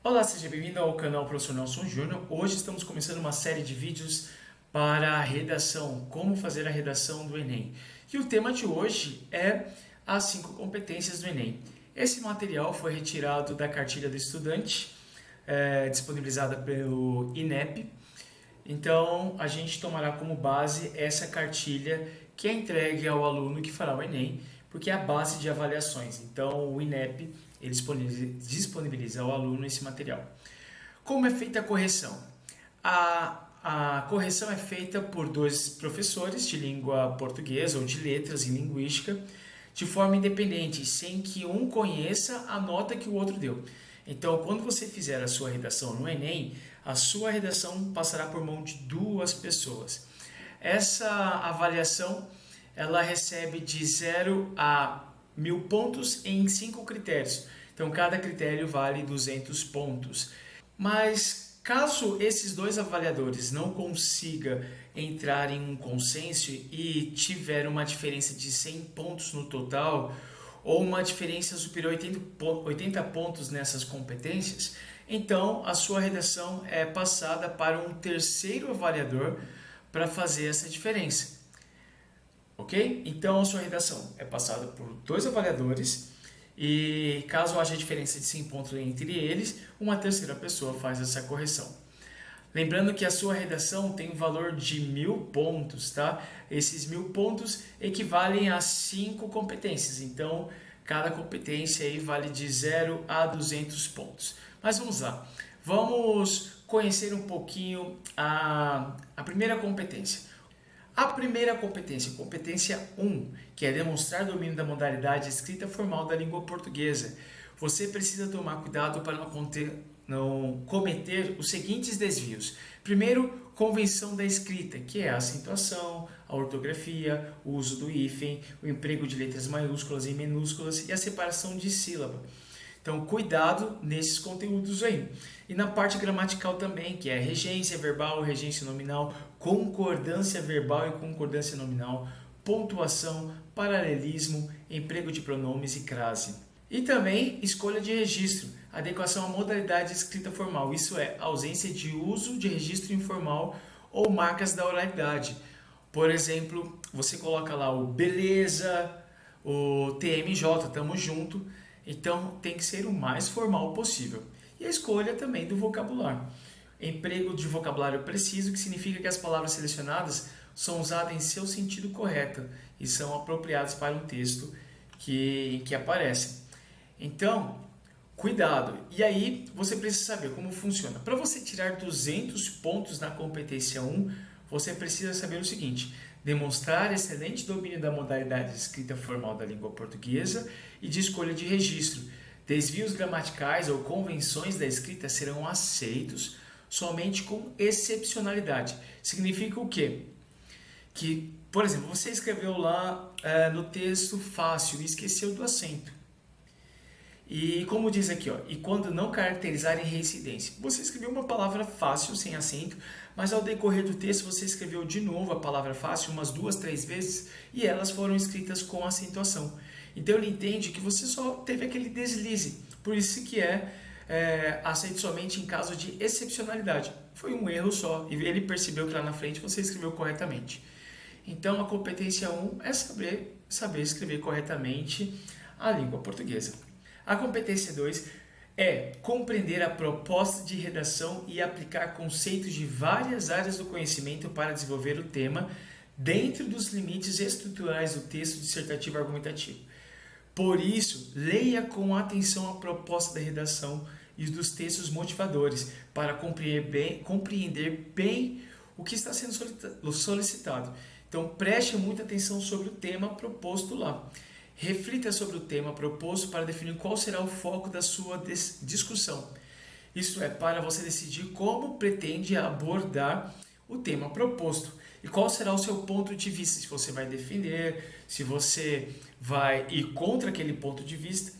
Olá, seja bem-vindo ao canal Professor Nelson Júnior. Hoje estamos começando uma série de vídeos para a redação, como fazer a redação do Enem. E o tema de hoje é as 5 competências do Enem. Esse material foi retirado da cartilha do estudante, disponibilizada pelo INEP. Então, a gente tomará como base essa cartilha que é entregue ao aluno que fará o Enem, porque é a base de avaliações. Então, o INEP ele disponibiliza ao aluno esse material. Como é feita a correção? A correção é feita por 2 professores de língua portuguesa ou de letras em linguística, de forma independente, sem que um conheça a nota que o outro deu. Então, quando você fizer a sua redação no Enem, a sua redação passará por mão de 2 pessoas. Essa avaliação ela recebe de 0 a 1000 pontos em 5 critérios. Então, cada critério vale 200 pontos. Mas, caso esses 2 avaliadores não consigam entrar em um consenso e tiver uma diferença de 100 pontos no total, ou uma diferença superior a 80 pontos nessas competências, então a sua redação é passada para um terceiro avaliador para fazer essa diferença. Ok? Então a sua redação é passada por 2 avaliadores e caso haja diferença de 100 pontos entre eles, uma terceira pessoa faz essa correção. Lembrando que a sua redação tem um valor de 1000 pontos, tá? Esses 1000 pontos equivalem a 5 competências, então cada competência aí vale de 0 a 200 pontos. Mas vamos lá, vamos conhecer um pouquinho a primeira competência. A primeira competência, competência 1, que é demonstrar domínio da modalidade escrita formal da língua portuguesa. Você precisa tomar cuidado para não cometer os seguintes desvios. Primeiro, convenção da escrita, que é a acentuação, a ortografia, o uso do hífen, o emprego de letras maiúsculas e minúsculas e a separação de sílaba. Então, cuidado nesses conteúdos aí. E na parte gramatical também, que é regência verbal, regência nominal, concordância verbal e concordância nominal, pontuação, paralelismo, emprego de pronomes e crase. E também escolha de registro, adequação à modalidade escrita formal, isso é, ausência de uso de registro informal ou marcas da oralidade. Por exemplo, você coloca lá o beleza, o TMJ, tamo junto, então tem que ser o mais formal possível. E a escolha também do vocabulário. Emprego de vocabulário preciso, que significa que as palavras selecionadas são usadas em seu sentido correto e são apropriadas para um texto que aparece. Então, cuidado. E aí, você precisa saber como funciona. Para você tirar 200 pontos na competência 1, você precisa saber o seguinte: demonstrar excelente domínio da modalidade escrita formal da língua portuguesa e de escolha de registro. Desvios gramaticais ou convenções da escrita serão aceitos somente com excepcionalidade. Significa o quê? Que, por exemplo, você escreveu lá no texto fácil e esqueceu do acento. E como diz aqui, ó, e quando não caracterizarem reincidência. Você escreveu uma palavra fácil, sem acento, mas ao decorrer do texto você escreveu de novo a palavra fácil umas 2, 3 vezes e elas foram escritas com acentuação. Então ele entende que você só teve aquele deslize, por isso que aceito somente em caso de excepcionalidade. Foi um erro só e ele percebeu que lá na frente você escreveu corretamente. Então a competência 1 é saber escrever corretamente a língua portuguesa. A competência 2 é compreender a proposta de redação e aplicar conceitos de várias áreas do conhecimento para desenvolver o tema dentro dos limites estruturais do texto dissertativo argumentativo. Por isso, leia com atenção a proposta da redação e dos textos motivadores para compreender bem o que está sendo solicitado. Então, preste muita atenção sobre o tema proposto lá. Reflita sobre o tema proposto para definir qual será o foco da sua discussão. Isso é, para você decidir como pretende abordar o tema proposto e qual será o seu ponto de vista, se você vai defender, se você vai ir contra aquele ponto de vista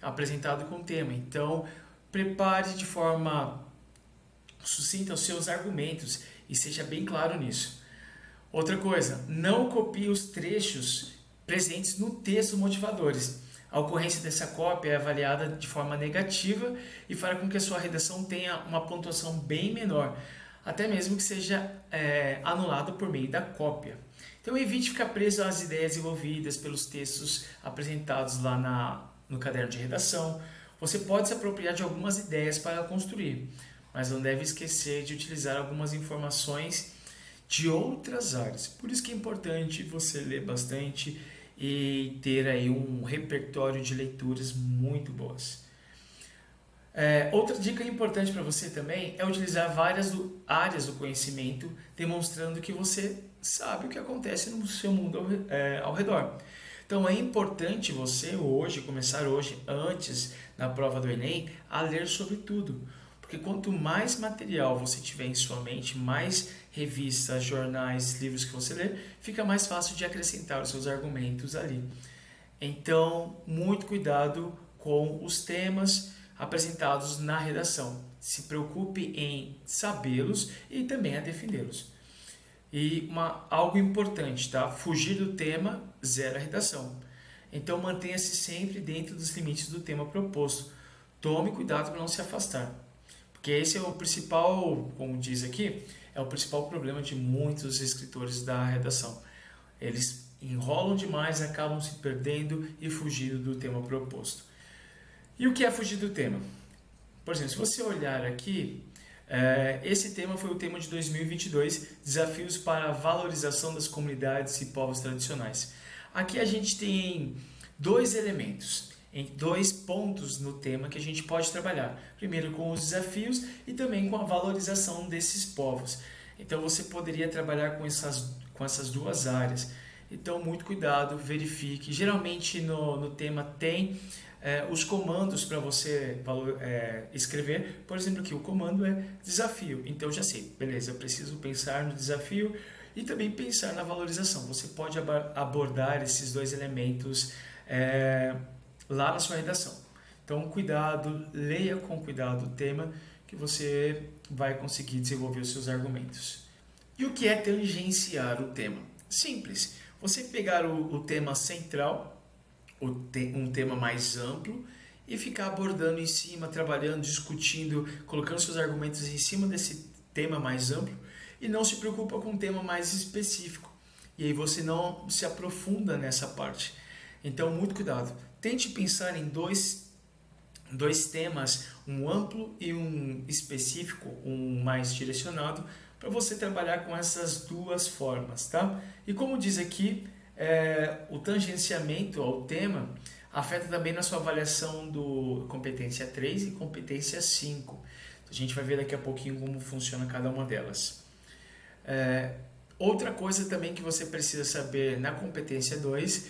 apresentado com o tema. Então, prepare de forma sucinta os seus argumentos e seja bem claro nisso. Outra coisa, não copie os trechos presentes no texto motivadores. A ocorrência dessa cópia é avaliada de forma negativa e fará com que a sua redação tenha uma pontuação bem menor, até mesmo que seja anulado por meio da cópia. Então evite ficar preso às ideias envolvidas pelos textos apresentados lá no caderno de redação. Você pode se apropriar de algumas ideias para construir, mas não deve esquecer de utilizar algumas informações de outras áreas. Por isso que é importante você ler bastante e ter aí um repertório de leituras muito boas. Outra dica importante para você também é utilizar várias áreas do conhecimento, demonstrando que você sabe o que acontece no seu mundo ao redor. Então é importante você começar hoje, antes da prova do Enem, a ler sobre tudo. Porque quanto mais material você tiver em sua mente, mais revistas, jornais, livros que você ler, fica mais fácil de acrescentar os seus argumentos ali. Então, muito cuidado com os temas apresentados na redação. Se preocupe em sabê-los e também a defendê-los. E algo importante, tá? Fugir do tema zera a redação. Então mantenha-se sempre dentro dos limites do tema proposto. Tome cuidado para não se afastar. Porque esse é o principal, como diz aqui, é o principal problema de muitos escritores da redação. Eles enrolam demais, acabam se perdendo e fugindo do tema proposto. E o que é fugir do tema? Por exemplo, se você olhar aqui, esse tema foi o tema de 2022, Desafios para a Valorização das Comunidades e Povos Tradicionais. Aqui a gente tem dois elementos, em dois pontos no tema que a gente pode trabalhar. Primeiro com os desafios e também com a valorização desses povos. Então você poderia trabalhar com essas duas áreas. Então muito cuidado, verifique. Geralmente no tema tem os comandos para você escrever. Por exemplo, aqui o comando é desafio. Então já sei, beleza, eu preciso pensar no desafio e também pensar na valorização. Você pode abordar esses dois elementos lá na sua redação. Então cuidado, leia com cuidado o tema que você vai conseguir desenvolver os seus argumentos. E o que é tangenciar o tema? Simples. Você pegar o tema central, um tema mais amplo, e ficar abordando em cima, trabalhando, discutindo, colocando seus argumentos em cima desse tema mais amplo e não se preocupa com um tema mais específico. E aí você não se aprofunda nessa parte. Então, muito cuidado. Tente pensar em dois temas, um amplo e um específico, um mais direcionado, para você trabalhar com essas duas formas, tá? E como diz aqui, o tangenciamento ao tema afeta também na sua avaliação do competência 3 e competência 5. A gente vai ver daqui a pouquinho como funciona cada uma delas. Outra coisa também que você precisa saber na competência 2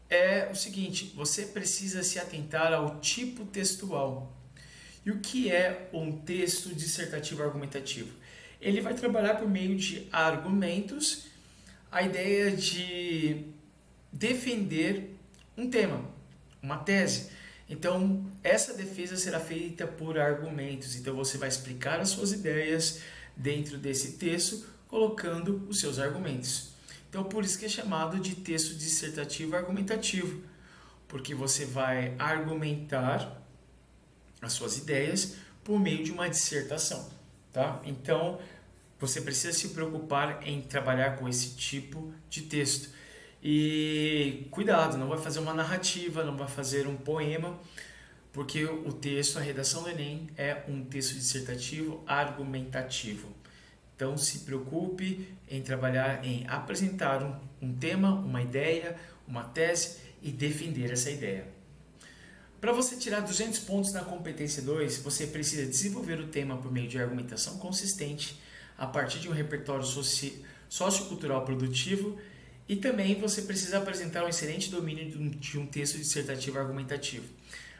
é o seguinte: você precisa se atentar ao tipo textual. E o que é um texto dissertativo argumentativo? Ele vai trabalhar por meio de argumentos a ideia de defender um tema, uma tese. Então, essa defesa será feita por argumentos. Então, você vai explicar as suas ideias dentro desse texto, colocando os seus argumentos. Então, por isso que é chamado de texto dissertativo argumentativo, porque você vai argumentar as suas ideias por meio de uma dissertação, tá? Então, você precisa se preocupar em trabalhar com esse tipo de texto. E cuidado, não vai fazer uma narrativa, não vai fazer um poema, porque o texto, a redação do Enem é um texto dissertativo argumentativo. Então se preocupe em trabalhar em apresentar um tema, uma ideia, uma tese e defender essa ideia. Para você tirar 200 pontos na competência 2, você precisa desenvolver o tema por meio de argumentação consistente, a partir de um repertório sociocultural produtivo, e também você precisa apresentar um excelente domínio de um texto dissertativo argumentativo.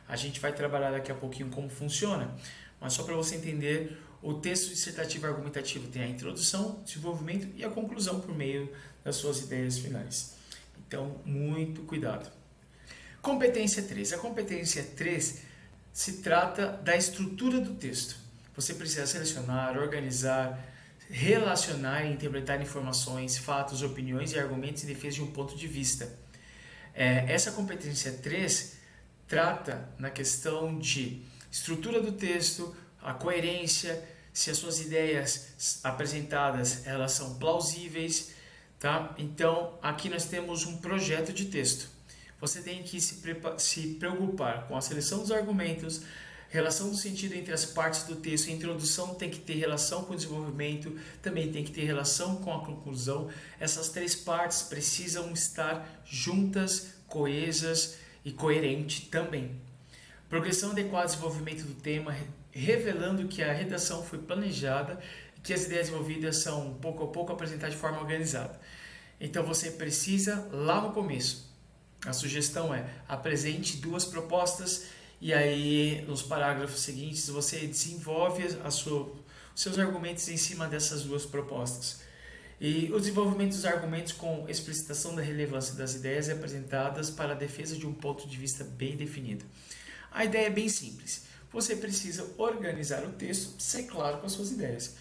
A gente vai trabalhar daqui a pouquinho como funciona, mas só para você entender, o texto dissertativo argumentativo tem a introdução, desenvolvimento e a conclusão por meio das suas ideias finais. Então, muito cuidado. Competência 3. A competência 3 se trata da estrutura do texto. Você precisa selecionar, organizar, relacionar e interpretar informações, fatos, opiniões e argumentos em defesa de um ponto de vista. Essa competência 3 trata na questão de estrutura do texto, a coerência, se as suas ideias apresentadas elas são plausíveis, tá? Então aqui nós temos um projeto de texto. Você tem que se preocupar com a seleção dos argumentos, relação do sentido entre as partes do texto. A introdução tem que ter relação com o desenvolvimento, também tem que ter relação com a conclusão. Essas três partes precisam estar juntas, coesas e coerentes também. Progressão adequada ao desenvolvimento do tema, revelando que a redação foi planejada e que as ideias desenvolvidas são pouco a pouco apresentadas de forma organizada. Então você precisa, lá no começo, a sugestão é apresente 2 propostas e aí nos parágrafos seguintes você desenvolve os seus argumentos em cima dessas 2 propostas. E o desenvolvimento dos argumentos com explicitação da relevância das ideias apresentadas para a defesa de um ponto de vista bem definido. A ideia é bem simples. Você precisa organizar o texto, ser claro com as suas ideias,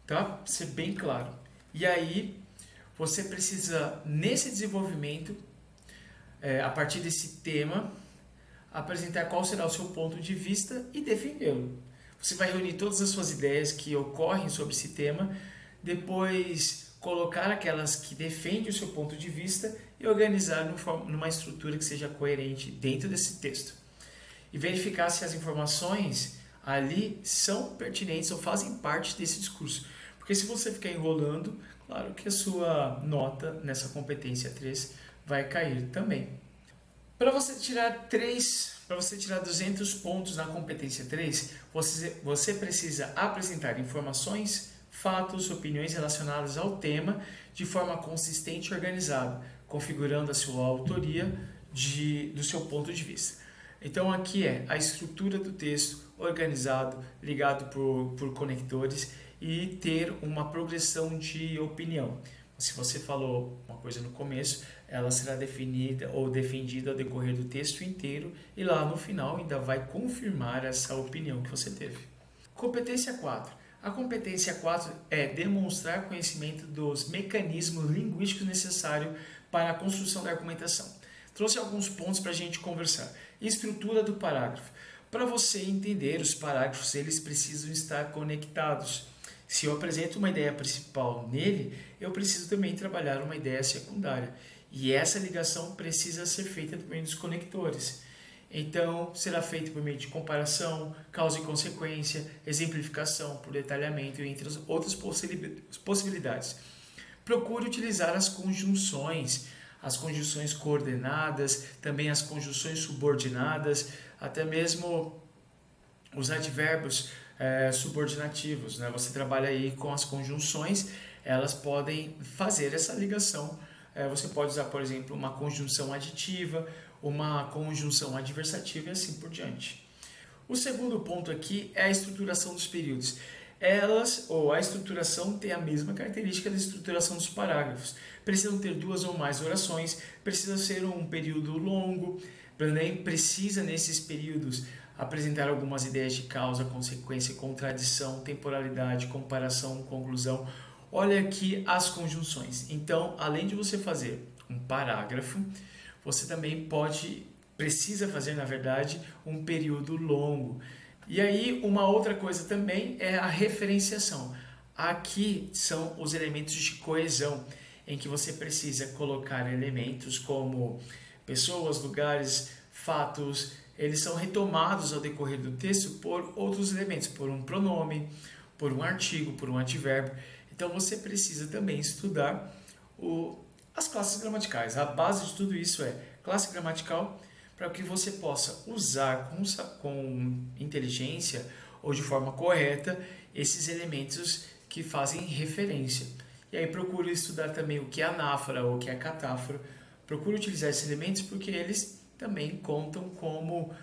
tá? Ser bem claro. E aí você precisa, nesse desenvolvimento, a partir desse tema, apresentar qual será o seu ponto de vista e defendê-lo. Você vai reunir todas as suas ideias que ocorrem sobre esse tema, depois colocar aquelas que defendem o seu ponto de vista e organizar numa estrutura que seja coerente dentro desse texto. E verificar se as informações ali são pertinentes ou fazem parte desse discurso. Porque se você ficar enrolando, claro que a sua nota nessa competência 3 vai cair também. Para você tirar 200 pontos na competência 3, você precisa apresentar informações, fatos, opiniões relacionadas ao tema de forma consistente e organizada, configurando a sua autoria do seu ponto de vista. Então aqui é a estrutura do texto organizado, ligado por conectores e ter uma progressão de opinião. Se você falou uma coisa no começo, ela será definida ou defendida ao decorrer do texto inteiro e lá no final ainda vai confirmar essa opinião que você teve. Competência 4. A competência 4 é demonstrar conhecimento dos mecanismos linguísticos necessários para a construção da argumentação. Trouxe alguns pontos para a gente conversar. Estrutura do parágrafo. Para você entender os parágrafos, eles precisam estar conectados. Se eu apresento uma ideia principal nele, eu preciso também trabalhar uma ideia secundária. E essa ligação precisa ser feita por meio dos conectores. Então, será feito por meio de comparação, causa e consequência, exemplificação, por detalhamento, entre outras possibilidades. Procure utilizar as conjunções coordenadas, também as conjunções subordinadas, até mesmo os advérbios subordinativos, né? Você trabalha aí com as conjunções, elas podem fazer essa ligação. Você pode usar, por exemplo, uma conjunção aditiva, uma conjunção adversativa e assim por diante. O segundo ponto aqui é a estruturação dos períodos. A estruturação tem a mesma característica da estruturação dos parágrafos. Precisam ter 2 ou mais orações, precisa ser um período longo, também precisa nesses períodos apresentar algumas ideias de causa, consequência, contradição, temporalidade, comparação, conclusão. Olha aqui as conjunções. Então, além de você fazer um parágrafo, você também precisa fazer, na verdade, um período longo. E aí, uma outra coisa também é a referenciação. Aqui são os elementos de coesão, em que você precisa colocar elementos como pessoas, lugares, fatos. Eles são retomados ao decorrer do texto por outros elementos, por um pronome, por um artigo, por um advérbio. Então você precisa também estudar as classes gramaticais. A base de tudo isso é classe gramatical, para que você possa usar com inteligência ou de forma correta esses elementos que fazem referência. E aí procure estudar também o que é anáfora ou o que é catáfora. Procure utilizar esses elementos porque eles também contam como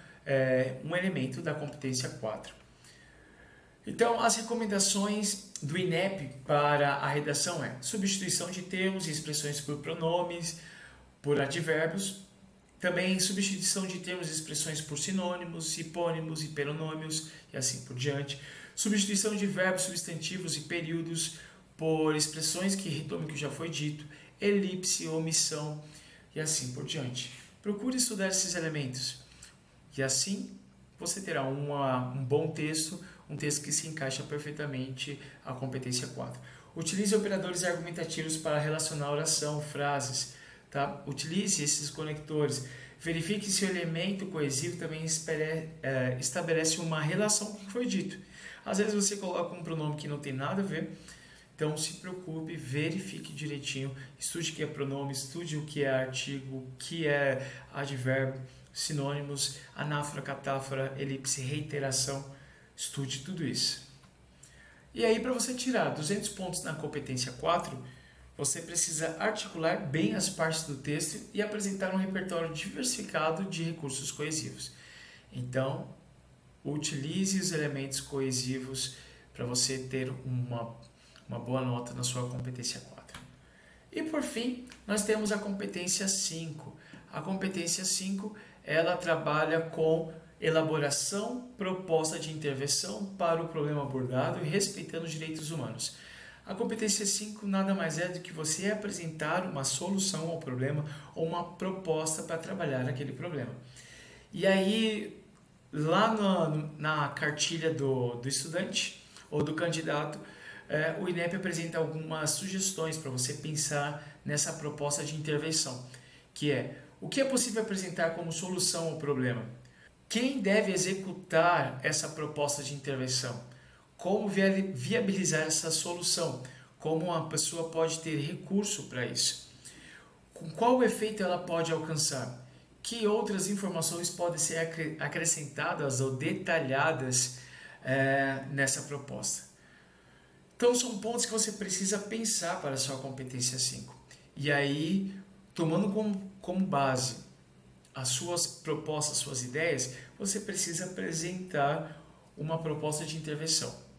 um elemento da competência 4. Então, as recomendações do INEP para a redação é substituição de termos e expressões por pronomes, por advérbios, também substituição de termos e expressões por sinônimos, hipônimos, hiperonômios e assim por diante, substituição de verbos, substantivos e períodos por expressões que retomem o que já foi dito, elipse, omissão e assim por diante. Procure estudar esses elementos. E assim você terá um bom texto, um texto que se encaixa perfeitamente à competência 4. Utilize operadores argumentativos para relacionar oração, frases. Tá? Utilize esses conectores. Verifique se o elemento coesivo também estabelece uma relação com o que foi dito. Às vezes você coloca um pronome que não tem nada a ver, então se preocupe, verifique direitinho, estude o que é pronome, estude o que é artigo, o que é advérbio, sinônimos, anáfora, catáfora, elipse, reiteração, estude tudo isso. E aí, para você tirar 200 pontos na competência 4, você precisa articular bem as partes do texto e apresentar um repertório diversificado de recursos coesivos. Então, utilize os elementos coesivos para você ter uma boa nota na sua competência 4. E por fim, nós temos a competência 5. A competência 5, ela trabalha com elaboração, proposta de intervenção para o problema abordado e respeitando os direitos humanos. A competência 5 nada mais é do que você apresentar uma solução ao problema ou uma proposta para trabalhar aquele problema. E aí, lá na cartilha do estudante ou do candidato, o INEP apresenta algumas sugestões para você pensar nessa proposta de intervenção, que é: o que é possível apresentar como solução ao problema? Quem deve executar essa proposta de intervenção? Como viabilizar essa solução? Como a pessoa pode ter recurso para isso? Com qual efeito ela pode alcançar? Que outras informações podem ser acrescentadas ou detalhadas nessa proposta? Então, são pontos que você precisa pensar para a sua competência 5. E aí, tomando como base as suas propostas, suas ideias, você precisa apresentar uma proposta de intervenção.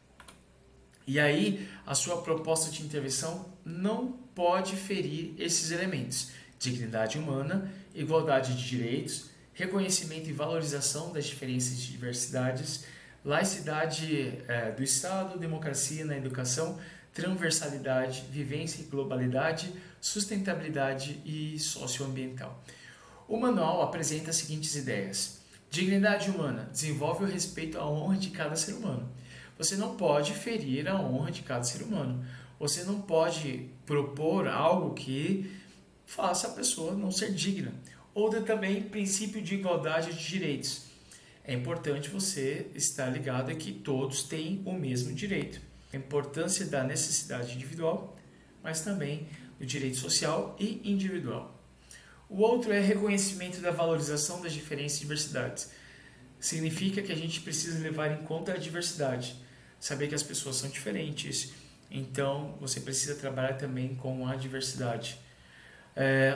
E aí, a sua proposta de intervenção não pode ferir esses elementos: dignidade humana, igualdade de direitos, reconhecimento e valorização das diferenças e diversidades, laicidade do Estado, democracia na educação, transversalidade, vivência e globalidade, sustentabilidade e socioambiental. O manual apresenta as seguintes ideias: dignidade humana, desenvolve o respeito à honra de cada ser humano. Você não pode ferir a honra de cada ser humano. Você não pode propor algo que faça a pessoa não ser digna. Ou também princípio de igualdade de direitos. É importante você estar ligado a que todos têm o mesmo direito. A importância da necessidade individual, mas também do direito social e individual. O outro é reconhecimento da valorização das diferenças e diversidades. Significa que a gente precisa levar em conta a diversidade, saber que as pessoas são diferentes, então você precisa trabalhar também com a diversidade.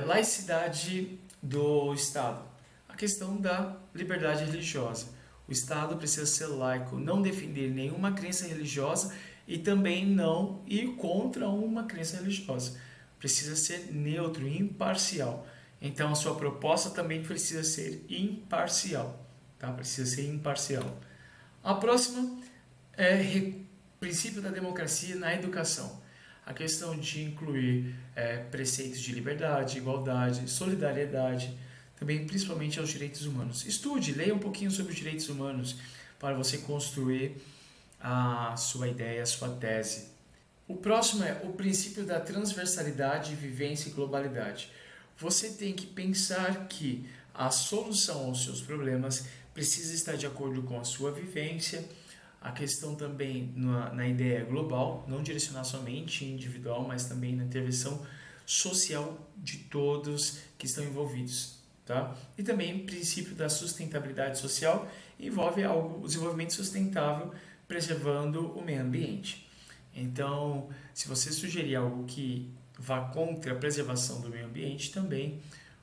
Laicidade do Estado, a questão da liberdade religiosa. O Estado precisa ser laico, não defender nenhuma crença religiosa e também não ir contra uma crença religiosa. Precisa ser neutro, imparcial. Então a sua proposta também precisa ser imparcial. Tá? Precisa ser imparcial. A próxima é princípio da democracia na educação. A questão de incluir preceitos de liberdade, igualdade, solidariedade, também principalmente aos direitos humanos. Estude, leia um pouquinho sobre os direitos humanos para você construir a sua ideia, a sua tese. O próximo é o princípio da transversalidade, vivência e globalidade. Você tem que pensar que a solução aos seus problemas precisa estar de acordo com a sua vivência, a questão também na ideia global, não direcionar somente individual, mas também na intervenção social de todos que estão envolvidos. Tá? E também o princípio da sustentabilidade social envolve o desenvolvimento sustentável, preservando o meio ambiente. Então, se você sugerir algo que vá contra a preservação do meio ambiente, também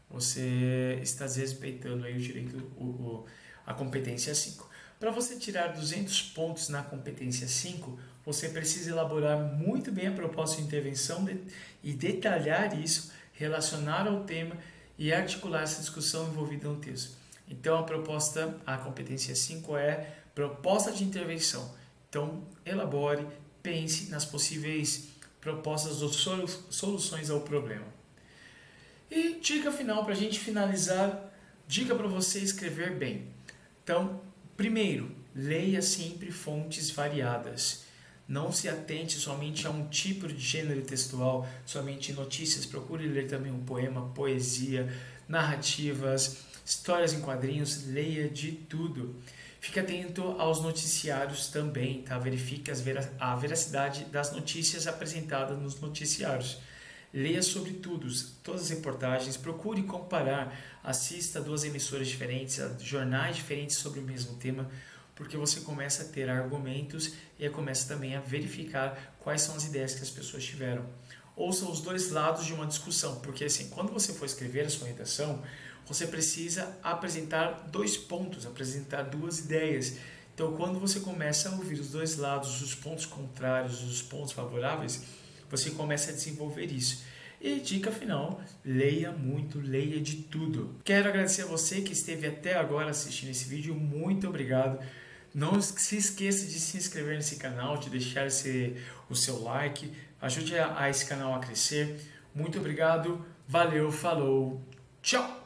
você está desrespeitando aí o direito, a competência 5. Para você tirar 200 pontos na competência 5, você precisa elaborar muito bem a proposta de intervenção e detalhar isso, relacionar ao tema e articular essa discussão envolvida no texto. Então, a competência 5 é proposta de intervenção. Então, elabore, pense nas possíveis propostas ou soluções ao problema. E dica final para a gente finalizar, dica para você escrever bem. Então, primeiro, leia sempre fontes variadas. Não se atente somente a um tipo de gênero textual, somente notícias. Procure ler também um poema, poesia, narrativas, histórias em quadrinhos. Leia de tudo. Fique atento aos noticiários também, tá? Verifique a veracidade das notícias apresentadas nos noticiários. Leia sobre tudo, todas as reportagens, procure comparar, assista a 2 emissoras diferentes, a jornais diferentes sobre o mesmo tema, porque você começa a ter argumentos e começa também a verificar quais são as ideias que as pessoas tiveram. Ouça os 2 lados de uma discussão, porque assim, quando você for escrever a sua redação, você precisa apresentar 2 pontos, apresentar 2 ideias. Então, quando você começa a ouvir os 2 lados, os pontos contrários, os pontos favoráveis, você começa a desenvolver isso. E dica final, leia muito, leia de tudo. Quero agradecer a você que esteve até agora assistindo esse vídeo, muito obrigado. Não se esqueça de se inscrever nesse canal, de deixar o seu like, ajude esse canal a crescer. Muito obrigado, valeu, falou, tchau!